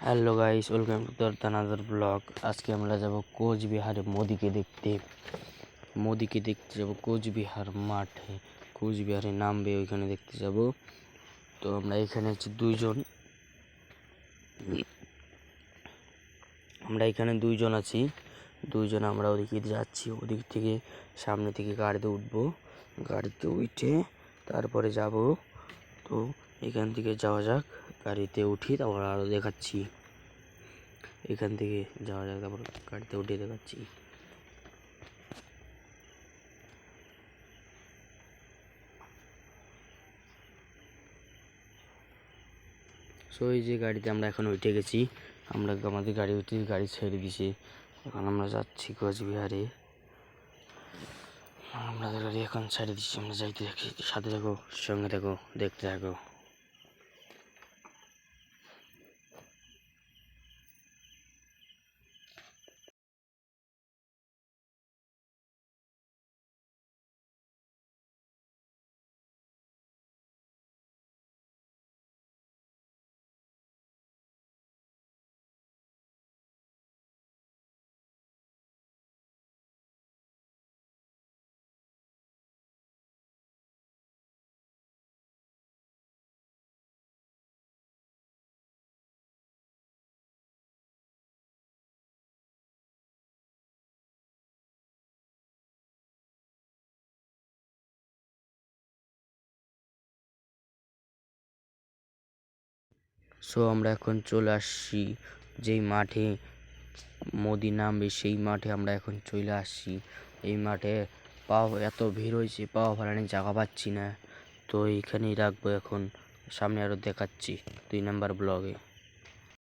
Hello guys, welcome to another blog. আজকে আমরা যাব কোচবিহারে মোদিকে দেখতে যাব কোচবিহার মাঠে। কোচবিহারে নামবে, ওইখানে দেখতে যাব। তো আমরা এখানে আছি দুইজন আছি। আমরা ওদিকে যাচ্ছি, ওদিক থেকে সামনে থেকে গাড়িতে উঠবো। গাড়িতে উঠে তারপরে যাব। তো এখান থেকে যাওয়া যাক, গাড়িতে উঠি, তারপর আরো দেখাচ্ছি। এখান থেকে যাওয়া যাক, তারপর গাড়িতে উঠে দেখাচ্ছি। সো এই যে গাড়িতে আমরা এখন উঠে গেছি। আমাদের গাড়ি উঠে গাড়ি ছেড়ে দিছি। এখন আমরা যাচ্ছি কোচবিহারে। আমাদের গাড়ি এখন ছেড়ে দিচ্ছি, আমরা যাইতে থাকি। সাথে থাকো, সঙ্গে থাকো, দেখতে থাকো। সো আমরা এখন চলে আসছি যেই মাঠে মোদি নামবে, সেই মাঠে আমরা এখন চলে আসছি। এই মাঠে এত ভিড় হয়েছে, পাওয়া ফেলানোর জায়গা পাচ্ছি না। তো এইখানেই রাখবো এখন, সামনে আরো দেখাচ্ছি 2 নাম্বার ব্লগে।